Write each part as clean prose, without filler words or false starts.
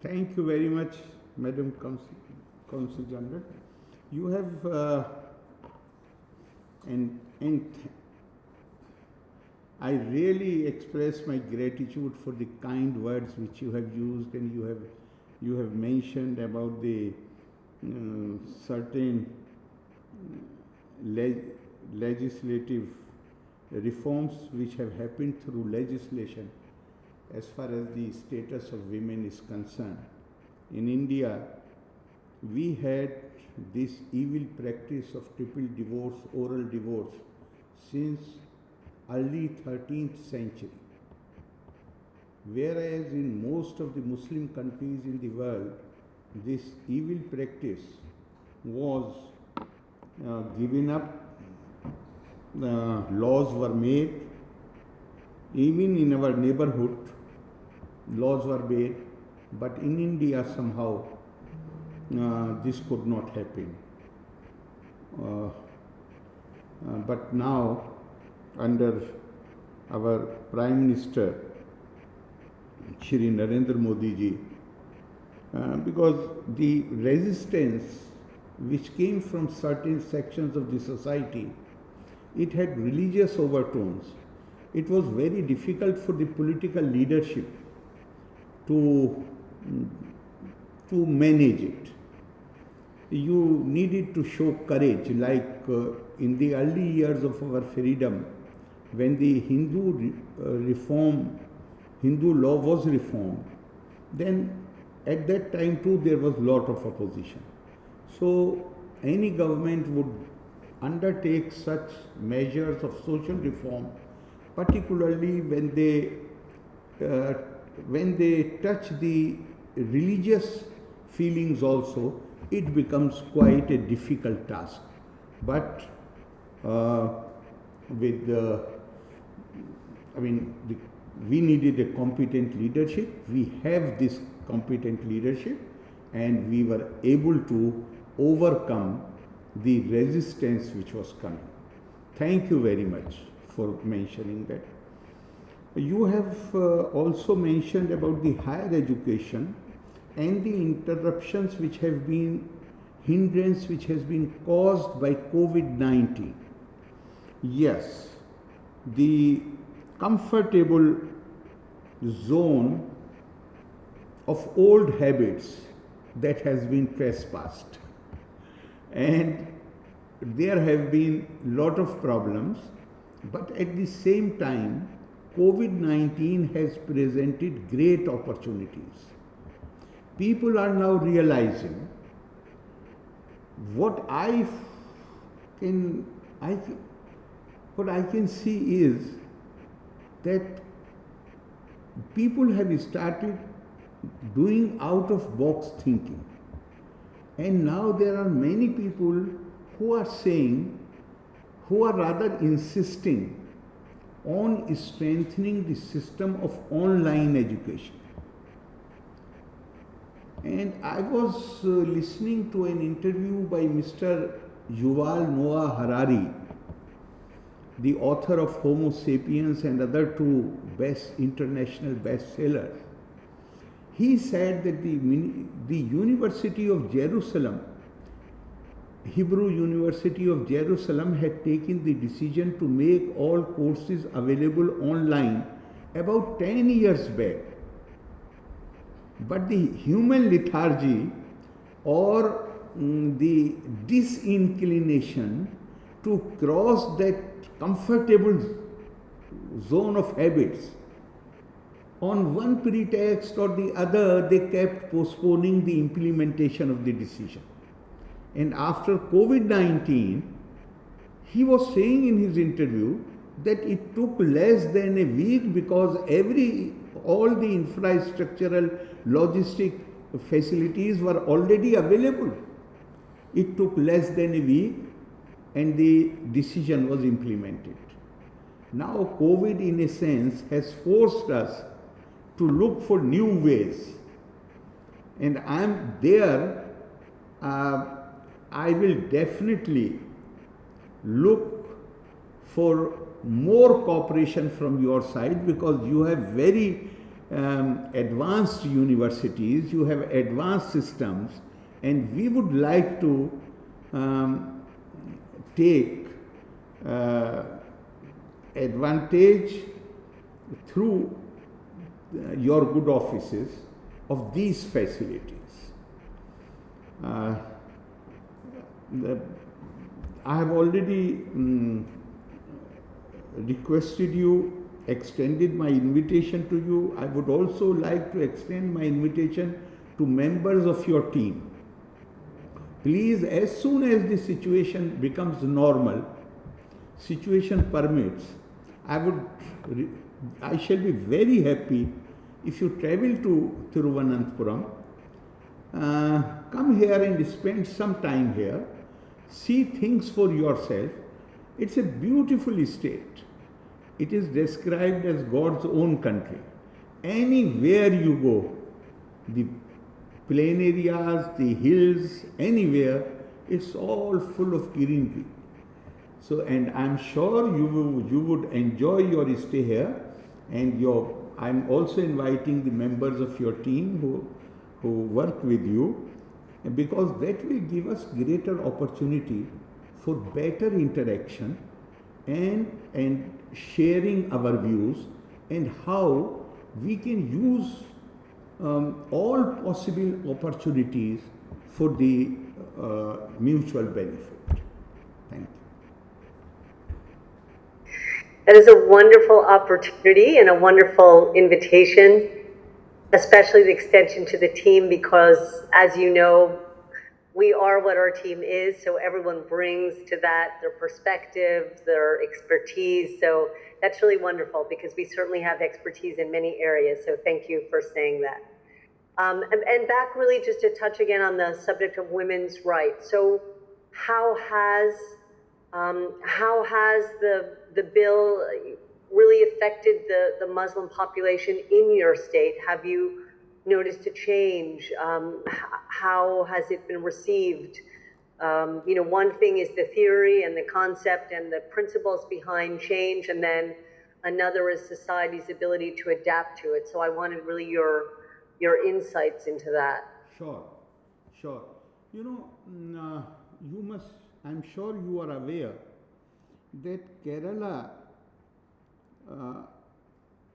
Thank you very much, Madam Council General. You have, and I really express my gratitude for the kind words which you have used, and you have mentioned about the certain legislative reforms which have happened through legislation as far as the status of women is concerned. In India, we had this evil practice of triple divorce, oral divorce, since early 13th century. Whereas in most of the Muslim countries in the world, this evil practice was given up, laws were made, even in our neighborhood, laws were made, but in India somehow this could not happen. But now, under our Prime Minister, Shri Narendra Modi ji, because the resistance which came from certain sections of the society, it had religious overtones. It was very difficult for the political leadership to manage it. You needed to show courage, like in the early years of our freedom, when the Hindu law was reformed, then at that time too there was a lot of opposition. So any government would undertake such measures of social reform, particularly when they touch the religious feelings also, it becomes quite a difficult task. But we needed a competent leadership. We have this competent leadership, and we were able to overcome the resistance which was coming. Thank you very much for mentioning that. You have also mentioned about the higher education and the interruptions which have been hindrance which has been caused by COVID-19. Yes, the comfortable zone of old habits that has been trespassed, and there have been lot of problems, but at the same time COVID-19 has presented great opportunities. People are now realizing what I can see is that people have started doing out of box thinking, and now there are many people who are rather insisting on strengthening the system of online education. And I was listening to an interview by Mr. Yuval Noah Harari, the author of Homo Sapiens and other two international bestsellers. He said that the University of Jerusalem, Hebrew University of Jerusalem, had taken the decision to make all courses available online about 10 years back. But the human lethargy or the disinclination to cross that comfortable zone of habits, on one pretext or the other, they kept postponing the implementation of the decision. And after COVID-19, he was saying in his interview that it took less than a week because all the infrastructural logistic facilities were already available. It took less than a week and the decision was implemented. Now COVID, in a sense, has forced us to look for new ways. And I will definitely look for more cooperation from your side, because you have very advanced universities, you have advanced systems, and we would like to take advantage through your good offices of these facilities. I have already requested you, extended my invitation to you. I would also like to extend my invitation to members of your team. Please, as soon as the situation becomes normal, situation permits, I shall be very happy if you travel to Thiruvananthapuram, come here and spend some time here, see things for yourself. It's a beautiful estate. It is described as God's own country. Anywhere you go, the plain areas, the hills, anywhere, it's all full of greenery. So, and I'm sure you would enjoy your stay here, and I'm also inviting the members of your team who work with you, because that will give us greater opportunity for better interaction and sharing our views, and how we can use all possible opportunities for the mutual benefit. Thank you. That is a wonderful opportunity and a wonderful invitation, especially the extension to the team, because as you know, we are what our team is, so everyone brings to that their perspective, their expertise. So that's really wonderful, because we certainly have expertise in many areas. So thank you for saying that. And back really just to touch again on the subject of women's rights. So how has the bill really affected the Muslim population in your state? Have you noticed a change? How has it been received? One thing is the theory and the concept and the principles behind change, and then another is society's ability to adapt to it. So I wanted really your insights into that. Sure. I'm sure you are aware that Kerala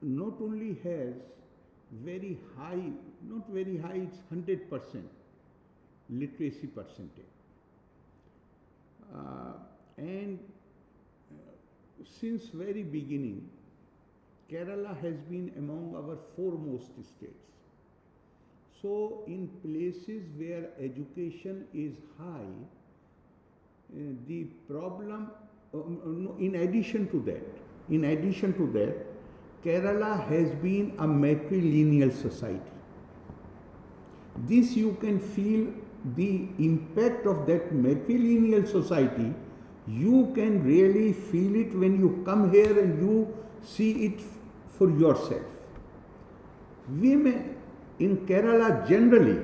not only has very high, not very high, it's 100% literacy percentage. And since very beginning, Kerala has been among our foremost states. So in places where education is high, the problem, in addition to that, Kerala has been a matrilineal society. This you can feel the impact of that matrilineal society. You can really feel it when you come here and you see it for yourself. Women in Kerala generally,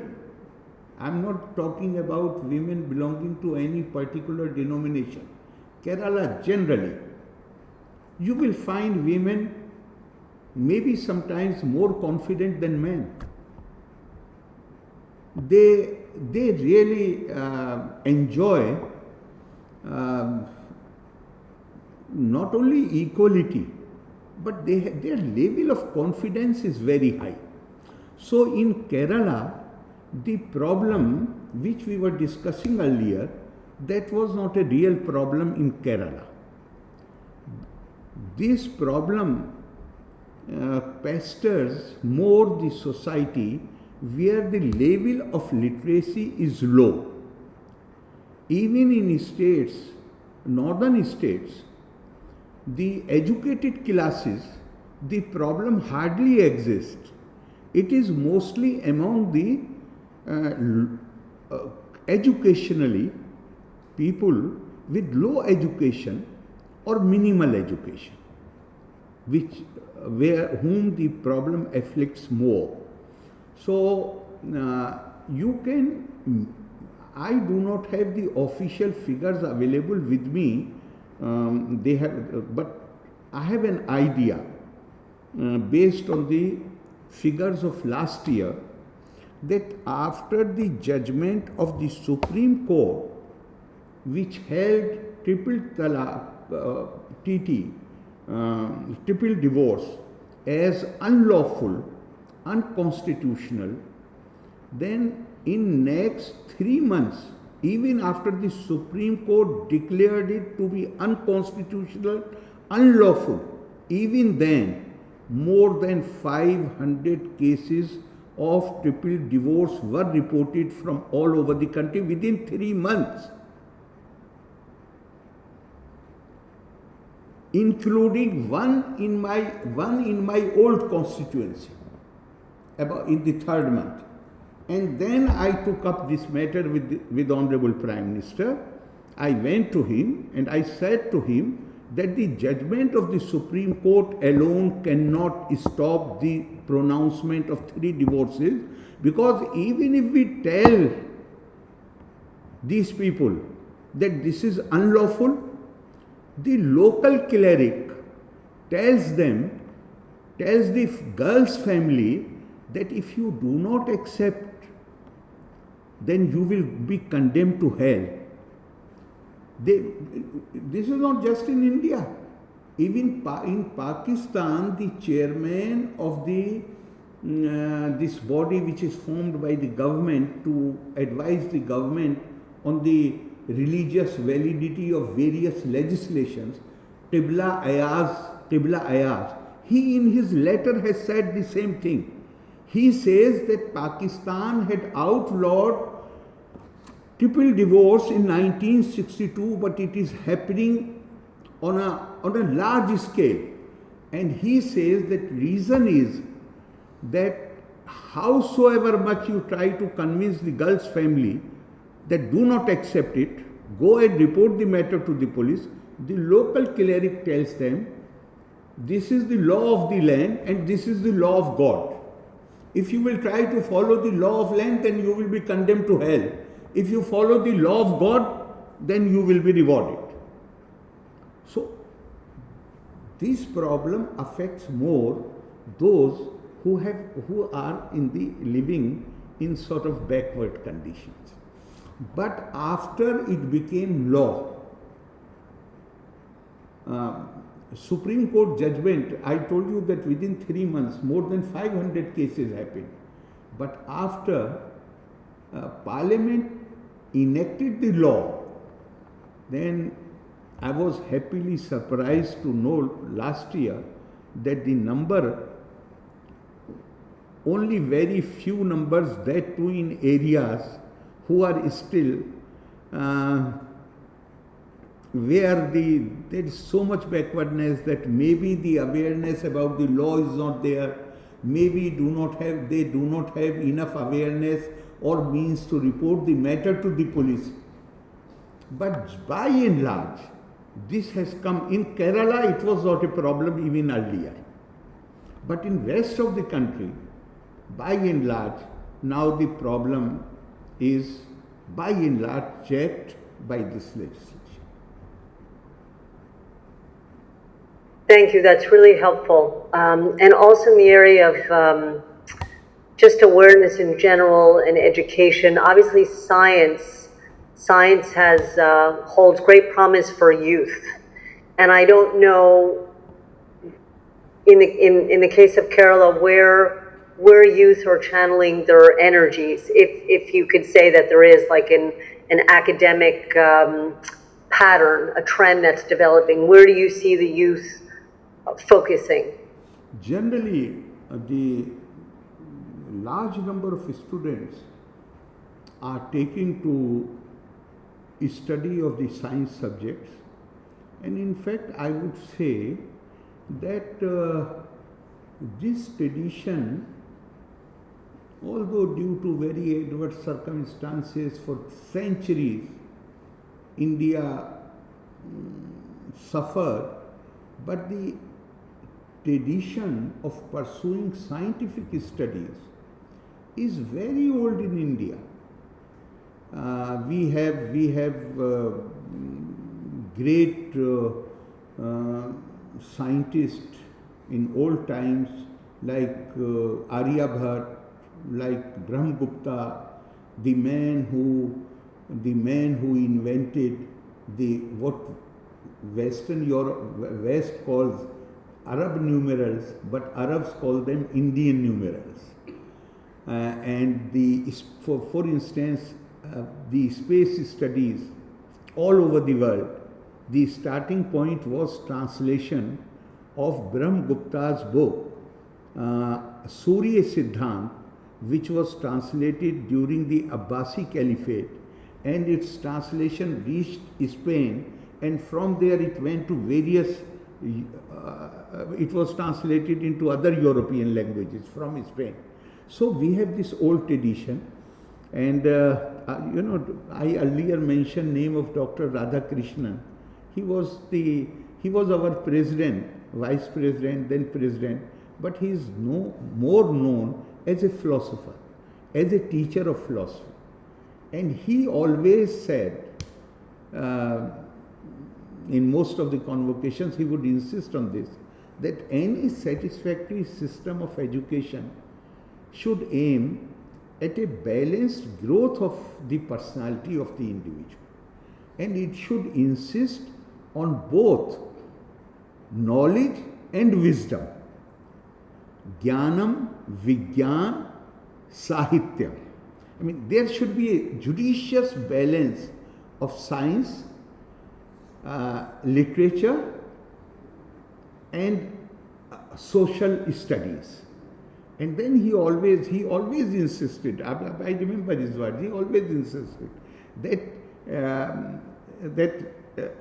I'm not talking about women belonging to any particular denomination. Kerala generally, you will find women maybe sometimes more confident than men. They really enjoy not only equality, but their level of confidence is very high. So in Kerala, the problem which we were discussing earlier, that was not a real problem in Kerala. This problem pesters more the society where the level of literacy is low. Even in states, northern states, the educated classes, the problem hardly exists. It is mostly among the educationally people with low education or minimal education, whom the problem afflicts more. So I do not have the official figures available with me. But I have an idea based on the figures of last year that after the judgment of the Supreme Court, which held triple talaq, TT, triple divorce as unlawful, unconstitutional, then in next 3 months, even after the Supreme Court declared it to be unconstitutional, unlawful, even then more than 500 cases of triple divorce were reported from all over the country within 3 months, including one in my old constituency, about in the 3rd month. And then I took up this matter with Honorable Prime Minister. I went to him and I said to him that the judgment of the Supreme Court alone cannot stop the pronouncement of 3 divorces, because even if we tell these people that this is unlawful, the local cleric tells the girl's family that if you do not accept, then you will be condemned to hell. This is not just in India. Even in Pakistan, the chairman of this body which is formed by the government to advise the government on the religious validity of various legislations, Qibla Ayaz, he in his letter has said the same thing. He says that Pakistan had outlawed triple divorce in 1962, but it is happening on a large scale. And he says that reason is that howsoever much you try to convince the girl's family that do not accept it, go and report the matter to the police, the local cleric tells them, this is the law of the land and this is the law of God. If you will try to follow the law of land, then you will be condemned to hell. If you follow the law of God, then you will be rewarded. So, this problem affects more those who are living in sort of backward conditions. But after it became law, Supreme Court judgment, I told you that within 3 months, more than 500 cases happened. But after Parliament enacted the law, then I was happily surprised to know last year that the number, only very few numbers, that too in areas who are still where there is so much backwardness that maybe the awareness about the law is not there, maybe they do not have enough awareness or means to report the matter to the police. But by and large, this has come. In Kerala, it was not a problem even earlier. But in rest of the country, by and large, now the problem is by and large checked by this legislation. Thank you. That's really helpful. And also in the area of just awareness in general and education, obviously science holds great promise for youth. And I don't know, in the case of Kerala, where youth are channeling their energies, if you could say that there is like an academic pattern, a trend that's developing. Where do you see the youth focusing? Generally, the large number of students are taking to study of the science subjects, and in fact I would say that this tradition, although due to very adverse circumstances for centuries India suffered, but the tradition of pursuing scientific studies is very old in India. We have great scientists in old times like Aryabhat, like Brahmagupta, the man who invented the what Western Europe, West calls Arab numerals, but Arabs call them Indian numerals. And for instance, the space studies all over the world, the starting point was translation of Brahmagupta's book, Surya Siddhant, which was translated during the Abbasi Caliphate, and its translation reached Spain, and from there it went to various, it was translated into other European languages from Spain. So we have this old tradition, and I earlier mentioned name of Dr. Radhakrishnan. He was our president, vice president, then president, but he is more known as a philosopher, as a teacher of philosophy. And he always said, in most of the convocations, he would insist on this, that any satisfactory system of education should aim at a balanced growth of the personality of the individual. And it should insist on both knowledge and wisdom. Jnanam, Vigyan, Sahitya. I mean, there should be a judicious balance of science, literature, and social studies. And then he always insisted, I remember his words, he always insisted that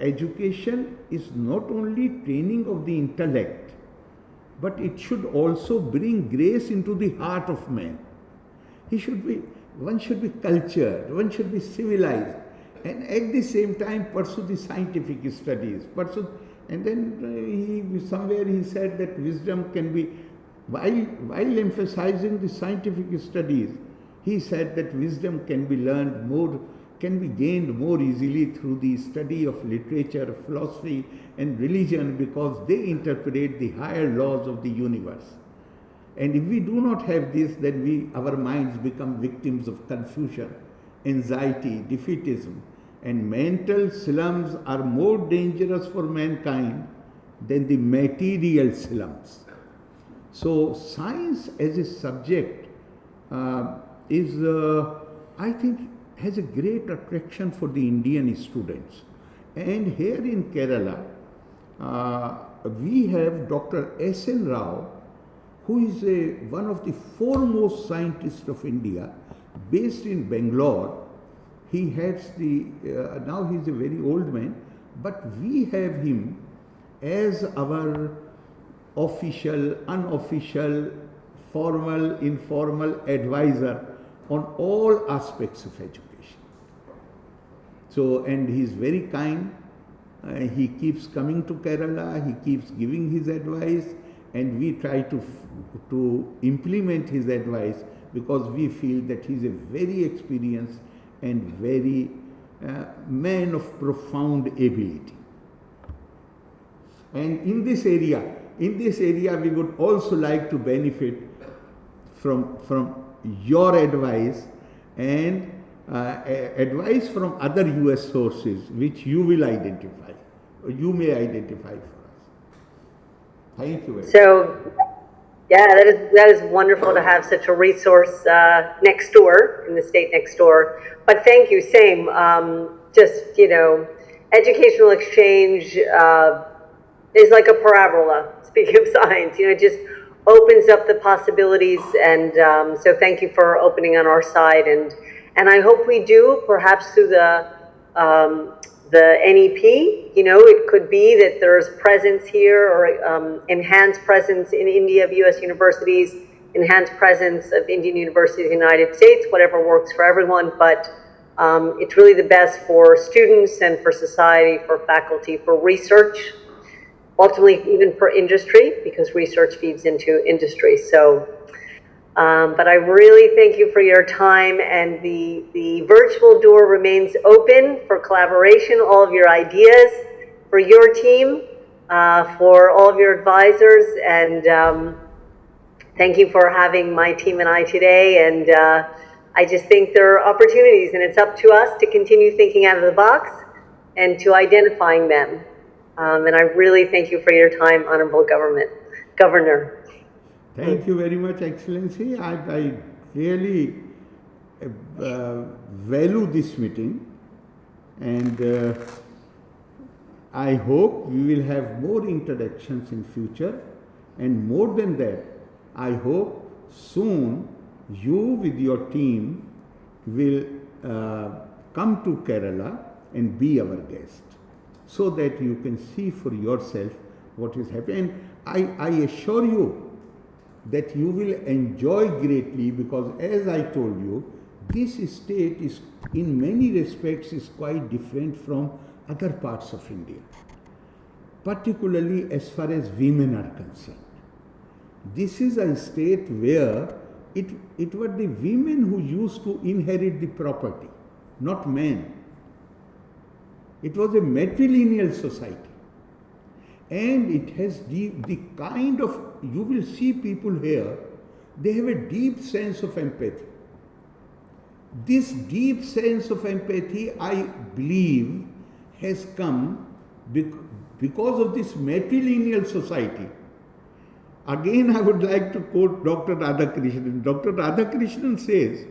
education is not only training of the intellect, but it should also bring grace into the heart of man. One should be cultured, one should be civilized, and at the same time pursue the scientific studies. And then somewhere he said that wisdom can be, while emphasizing the scientific studies, he said that wisdom can be learned more, can be gained more easily through the study of literature, philosophy, and religion, because they interpret the higher laws of the universe. And if we do not have this, then our minds become victims of confusion, anxiety, defeatism, and mental slums are more dangerous for mankind than the material slums. So science as a subject I think, has a great attraction for the Indian students. And here in Kerala, we have Dr. S.N. Rao, who is one of the foremost scientists of India, based in Bangalore. He heads now he's a very old man, but we have him as our official, unofficial, formal, informal advisor on all aspects of education. So, and he's very kind. He keeps coming to Kerala, he keeps giving his advice, and we try to implement his advice, because we feel that he's a very experienced and very man of profound ability. And in this area, we would also like to benefit from your advice and advice from other US sources which you will identify, or you may identify for us. Thank you very much. So, yeah, that is wonderful to have such a resource next door, in the state next door. But thank you, same. Just, educational exchange is like a parabola, speaking of science, it just opens up the possibilities. And so thank you for opening on our side. And I hope we do, perhaps through the NEP, it could be that there's presence here, or enhanced presence in India of US universities, enhanced presence of Indian universities in the United States, whatever works for everyone. But it's really the best for students and for society, for faculty, for research, ultimately even for industry, because research feeds into industry. So, but I really thank you for your time, and the virtual door remains open for collaboration, all of your ideas, for your team, for all of your advisors, and Thank you for having my team and I today. And I just think there are opportunities, and it's up to us to continue thinking out of the box and to identifying them. And I really thank you for your time, Honorable Governor. Thank you very much, Excellency. I really value this meeting, and I hope we will have more introductions in future, and more than that, I hope soon you with your team will come to Kerala and be our guest, so that you can see for yourself what is happening. And I assure you that you will enjoy greatly, because as I told you, this state is in many respects is quite different from other parts of India, particularly as far as women are concerned. This is a state where it were the women who used to inherit the property, not men. It was a matrilineal society. And it has the kind of, you will see people here, they have a deep sense of empathy. This deep sense of empathy, I believe, has come because of this matrilineal society. Again, I would like to quote Dr. Radhakrishnan. Dr. Radhakrishnan says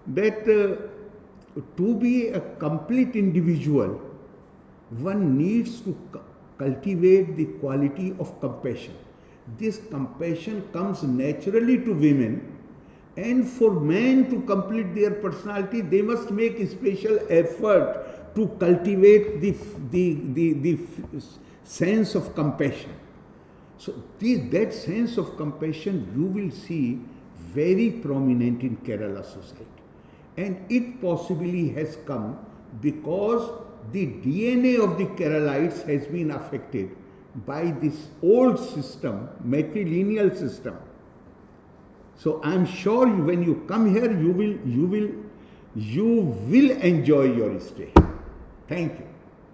that to be a complete individual, one needs to cultivate the quality of compassion. This compassion comes naturally to women, and for men to complete their personality, they must make a special effort to cultivate the sense of compassion. So that sense of compassion you will see very prominent in Kerala society, and it possibly has come because the DNA of the Keralites has been affected by this old system, matrilineal system. So I am sure when you come here, you will enjoy your stay. Thank you.